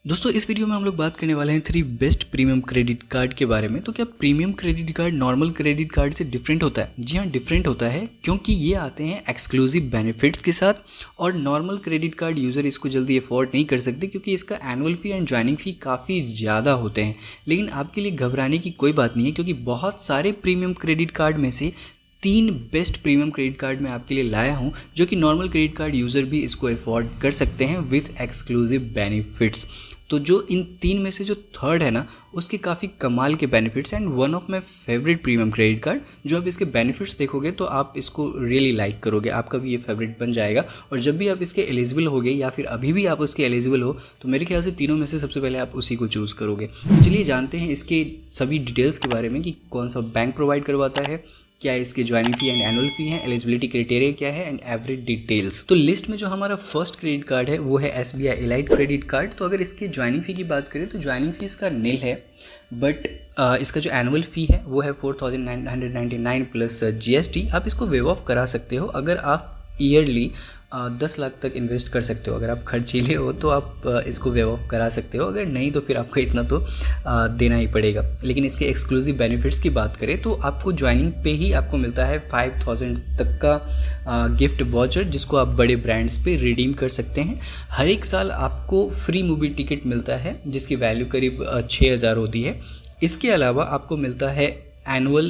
दोस्तों इस वीडियो में हम लोग बात करने वाले हैं 3 बेस्ट प्रीमियम क्रेडिट कार्ड के बारे में। तो क्या premium credit card normal credit card से डिफरेंट होता है? जी हाँ, डिफरेंट होता है क्योंकि ये आते हैं एक्सक्लूसिव बेनिफिट्स के साथ और नॉर्मल क्रेडिट कार्ड यूज़र इसको जल्दी अफोर्ड नहीं कर सकते क्योंकि इसका एनुअल फ़ी एंड ज्वाइनिंग फ़ी काफ़ी ज़्यादा होते हैं। लेकिन आपके लिए घबराने की कोई बात नहीं है क्योंकि बहुत सारे प्रीमियम क्रेडिट कार्ड में से 3 बेस्ट प्रीमियम क्रेडिट कार्ड मैं आपके लिए लाया हूं जो कि नॉर्मल क्रेडिट कार्ड यूज़र भी इसको अफोर्ड कर सकते हैं विथ एक्सक्लूसिव बेनिफिट्स। तो जो इन 3 में से जो थर्ड है ना, उसके काफ़ी कमाल के benefits and one of my favourite premium credit card. जो आप इसके बेनिफिट्स देखोगे तो आप इसको रियली लाइक करोगे, आपका भी ये फेवरेट बन जाएगा। और जब भी आप इसके एलिजिबल होगे या फिर अभी भी आप उसके एलिजिबल हो तो मेरे ख्याल से तीनों में से सबसे पहले आप उसी को चूज़ करोगे। चलिए जानते हैं इसके सभी डिटेल्स के बारे में कि कौन सा बैंक प्रोवाइड करवाता है, क्या इसके ज्वाइनिंग फ़ी एंड एनुअल फ़ी है, एलिजिबिलिटी क्राइटेरिया क्या है एंड एवरी डिटेल्स। तो लिस्ट में जो हमारा फर्स्ट क्रेडिट कार्ड है वो है SBI एलाइट क्रेडिट कार्ड। तो अगर इसके ज्वाइनिंग फ़ी की बात करें तो ज्वाइनिंग फ़ी इसका नील है, बट इसका जो एनुअल फ़ी है वो है 4,999 प्लस GST। आप इसको वेव ऑफ करा सकते हो अगर आप ईयरली 10 लाख तक इन्वेस्ट कर सकते हो। अगर आप खर्चीले हो तो आप इसको वेव ऑफ करा सकते हो, अगर नहीं तो फिर आपको इतना तो देना ही पड़ेगा। लेकिन इसके एक्सक्लूसिव बेनिफिट्स की बात करें तो आपको ज्वाइनिंग पे ही आपको मिलता है 5,000 तक का गिफ्ट वाउचर जिसको आप बड़े ब्रांड्स पे रिडीम कर सकते हैं। हर एक साल आपको फ्री मूवी टिकट मिलता है जिसकी वैल्यू करीब 6,000 होती है। इसके अलावा आपको मिलता है एनुअल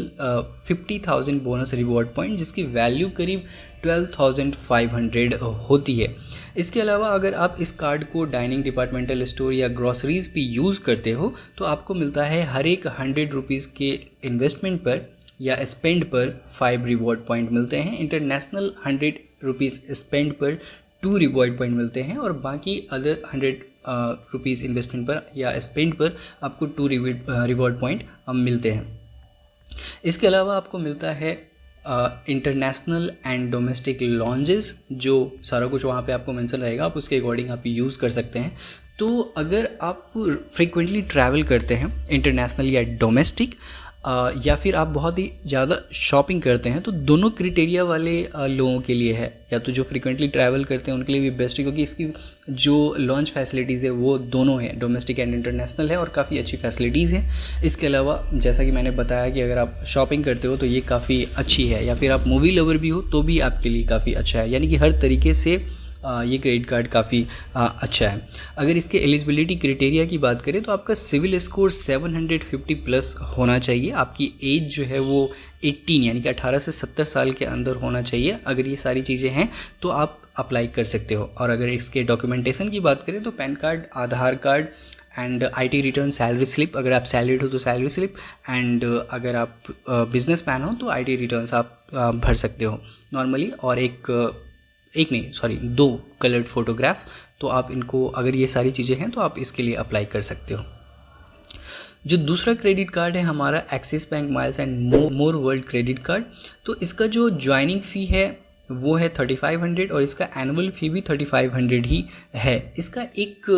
50,000 बोनस रिवॉर्ड पॉइंट जिसकी वैल्यू करीब 12,500 होती है। इसके अलावा अगर आप इस कार्ड को डाइनिंग, डिपार्टमेंटल स्टोर या ग्रॉसरीज़ पे यूज़ करते हो तो आपको मिलता है हर एक 100 रुपीज़ के इन्वेस्टमेंट पर या स्पेंड पर 5 रिवॉर्ड पॉइंट मिलते हैं। इंटरनेशनल 100 रुपीज़ स्पेंड पर 2 रिवॉर्ड पॉइंट मिलते हैं और बाकी अदर 100 रुपीज़ इन्वेस्टमेंट पर या स्पेंड पर आपको 2 रिवॉर्ड पॉइंट मिलते हैं। इसके अलावा आपको मिलता है इंटरनेशनल एंड डोमेस्टिक लॉन्जेस, जो सारा कुछ वहाँ पे आपको मेंशन रहेगा, आप उसके अकॉर्डिंग आप यूज़ कर सकते हैं। तो अगर आप फ्रीक्वेंटली ट्रैवल करते हैं इंटरनेशनल या डोमेस्टिक या फिर आप बहुत ही ज़्यादा शॉपिंग करते हैं तो दोनों क्राइटेरिया वाले लोगों के लिए है, या तो जो फ्रीक्वेंटली ट्रैवल करते हैं उनके लिए भी बेस्ट है क्योंकि इसकी जो लॉन्च फैसिलिटीज़ है वो दोनों है, डोमेस्टिक एंड इंटरनेशनल है और काफ़ी अच्छी फैसिलिटीज़ हैं। इसके अलावा जैसा कि मैंने बताया कि अगर आप शॉपिंग करते हो तो ये काफ़ी अच्छी है, या फिर आप मूवी लवर भी हो तो भी आपके लिए काफ़ी अच्छा है। यानी कि हर तरीके से ये क्रेडिट कार्ड काफ़ी अच्छा है। अगर इसके एलिजिबिलिटी क्राइटेरिया की बात करें तो आपका सिविल स्कोर 750 प्लस होना चाहिए, आपकी एज जो है वो 18 यानी कि 18 से 70 साल के अंदर होना चाहिए। अगर ये सारी चीज़ें हैं तो आप अप्लाई कर सकते हो। और अगर इसके डॉक्यूमेंटेशन की बात करें तो pan card, Aadhaar card and IT return, salary slip, अगर आप सैलरीड हो तो सैलरी स्लिप, एंड अगर आप बिजनेसमैन हो तो IT रिटर्न्स आप भर सकते हो नॉर्मली, और दो कलर्ड फोटोग्राफ। तो आप इनको, अगर ये सारी चीज़ें हैं तो आप इसके लिए अप्लाई कर सकते हो। जो दूसरा क्रेडिट कार्ड है हमारा axis bank miles and more world credit card. तो इसका जो ज्वाइनिंग फ़ी है वो है 3,500 और इसका एनुअल फ़ी भी 3,500 ही है। इसका एक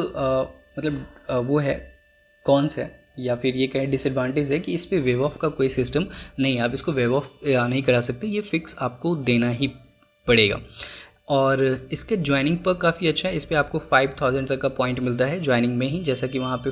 वो है कॉन्स है या फिर ये कहें डिसएडवांटेज है कि इस पर वेव ऑफ का कोई सिस्टम नहीं, आप इसको वेव ऑफ नहीं करा सकते, ये फिक्स आपको देना ही पड़ेगा। और इसके ज्वाइनिंग पर काफ़ी अच्छा है, इस पर आपको 5,000 तक का पॉइंट मिलता है ज्वाइनिंग में ही, जैसा कि वहाँ पे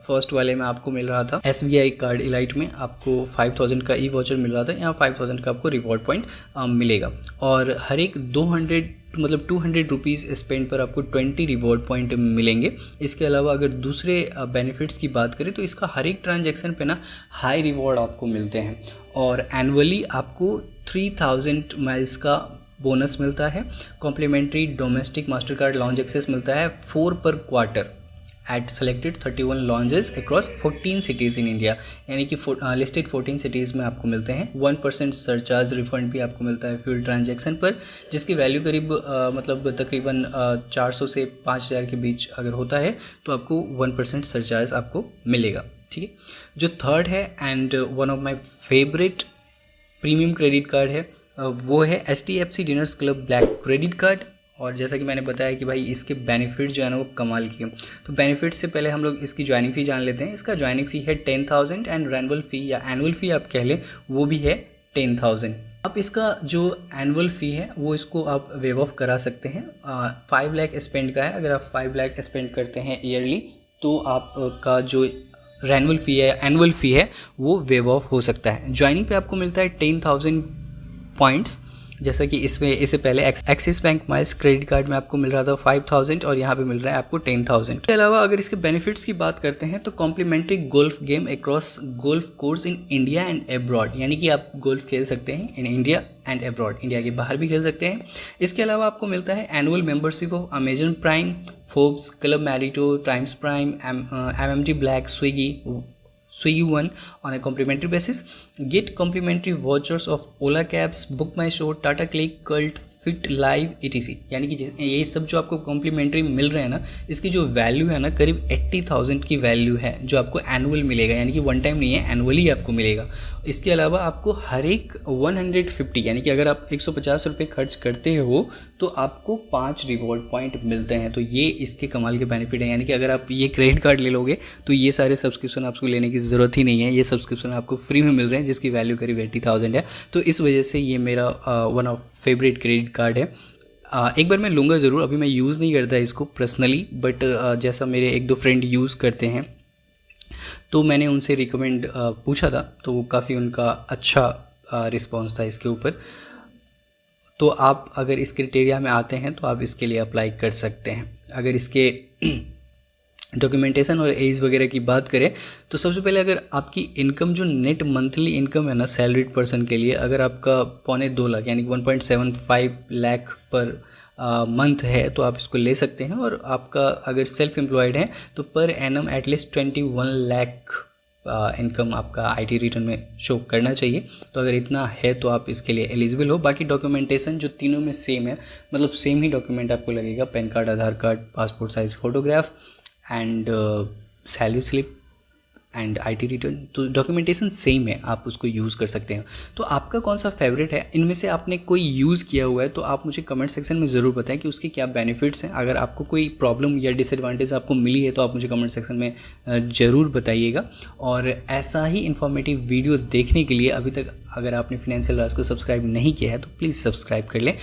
फर्स्ट वाले में आपको मिल रहा था SBI कार्ड इलाइट में आपको 5,000 का ई वाउचर मिल रहा था, यहाँ 5,000 का आपको रिवॉर्ड पॉइंट मिलेगा। और हर एक 200 रुपीज़ स्पेंड पर आपको 20 रिवॉर्ड पॉइंट मिलेंगे। इसके अलावा अगर दूसरे बेनिफिट्स की बात करें तो इसका हर एक ट्रांजैक्शन पे ना हाई रिवॉर्ड आपको मिलते हैं और एनुअली आपको 3,000 माइल्स का बोनस मिलता है। Complimentary domestic Mastercard lounge access मिलता है 4 पर quarter at selected 31 lounges across 14 cities in India, यानी कि लिस्टेड 14 सिटीज़ में आपको मिलते हैं। 1% सरचार्ज रिफंड भी आपको मिलता है फ्यूल ट्रांजैक्शन पर, जिसकी वैल्यू करीब तकरीबन 400 से 5,000 के बीच अगर होता है तो आपको 1% सरचार्ज आपको मिलेगा। ठीक है, जो थर्ड है and one of my favourite premium credit card है वो है HDFC dinners club black credit card. और जैसा कि मैंने बताया कि भाई इसके बेनिफिट जो है ना वो कमाल की है। तो बेनिफिट से पहले हम लोग इसकी ज्वाइनिंग फ़ी जान लेते हैं। इसका ज्वाइनिंग फ़ी है 10,000 एंड रेनुअल फ़ी या एनुअल फ़ी आप कह लें वो भी है 10,000। अब इसका जो एनुअल फ़ी है वो इसको आप वेव ऑफ करा सकते हैं। 5 लाख स्पेंड का है, अगर आप 5 लाख स्पेंड करते हैं ईयरली तो आपका जो एनुअल फ़ी है वो वेव ऑफ हो सकता है। ज्वाइनिंग पे आपको मिलता है 10,000 पॉइंट्स, जैसा कि इससे पहले axis bank miles credit card में आपको मिल रहा था 5,000 और यहाँ पे मिल रहा है आपको 10,000। इसके अलावा अगर इसके बेनिफिट्स की बात करते हैं तो complimentary golf game across golf course in India and abroad, यानी कि आप गोल्फ खेल सकते हैं in India and abroad, India के बाहर भी खेल सकते हैं। इसके अलावा आपको मिलता है annual membership of Amazon Prime, Forbes, club Marriott, Times Prime, MMT black, Swiggy One on a complimentary basis. Get complimentary vouchers of Ola Cabs, Book My Show, Tata Click, Cult, fit live etc। यानी कि ये सब जो आपको complementary मिल रहे हैं ना, इसकी जो वैल्यू है ना करीब 80,000 की वैल्यू है जो आपको एनुअल मिलेगा, यानी कि वन टाइम नहीं है, एनुअली आपको मिलेगा। इसके अलावा आपको हर एक 150 यानी कि अगर आप 150 रुपये खर्च करते हो तो आपको 5 रिवॉर्ड पॉइंट मिलते हैं। तो ये इसके कमाल के बेनिफिट है, यानी कि अगर आप ये क्रेडिट कार्ड ले लोगे तो ये सारे सब्सक्रिप्शन आपको लेने की ज़रूरत ही नहीं है, ये सब्सक्रिप्शन आपको फ्री में मिल रहे हैं जिसकी वैल्यू करीब 80,000 है। तो इस वजह से ये मेरा one of favourite credit card है। एक बार मैं लूँगा ज़रूर, अभी मैं यूज़ नहीं करता इसको पर्सनली, बट जैसा मेरे एक दो फ्रेंड यूज़ करते हैं तो मैंने उनसे रिकमेंड पूछा था, तो वो काफ़ी उनका अच्छा रिस्पॉन्स था इसके ऊपर। तो आप अगर इस क्राइटेरिया में आते हैं तो आप इसके लिए अप्लाई कर सकते हैं। अगर इसके डॉक्यूमेंटेशन और एज वगैरह की बात करें तो सबसे पहले अगर आपकी इनकम जो नेट मंथली इनकम है ना सैलरीड पर्सन के लिए, अगर आपका 2.25 लाख यानी 1.75 लाख पर मंथ है तो आप इसको ले सकते हैं। और आपका अगर सेल्फ एम्प्लॉयड है तो per annum at least 21 lakh income आपका आईटी रिटर्न में शो करना चाहिए। तो अगर इतना है तो आप इसके लिए एलिजिबल हो। बाकी डॉक्यूमेंटेशन जो तीनों में सेम है, मतलब सेम ही डॉक्यूमेंट आपको लगेगा, pan card, Aadhaar card, passport size photograph and salary slip and IT return, तो डॉक्यूमेंटेशन सेम है, आप उसको यूज़ कर सकते हैं। तो आपका कौन सा फेवरेट है, इनमें से आपने कोई यूज़ किया हुआ है तो आप मुझे कमेंट सेक्शन में ज़रूर बताएं कि उसके क्या बेनिफिट्स हैं। अगर आपको कोई प्रॉब्लम या डिसएडवांटेज आपको मिली है तो आप मुझे कमेंट सेक्शन में ज़रूर बताइएगा। और ऐसा ही इन्फॉर्मेटिव वीडियो देखने के लिए अभी तक अगर आपने फाइनेंशियल राज को सब्सक्राइब नहीं किया है तो प्लीज़ सब्सक्राइब कर लें।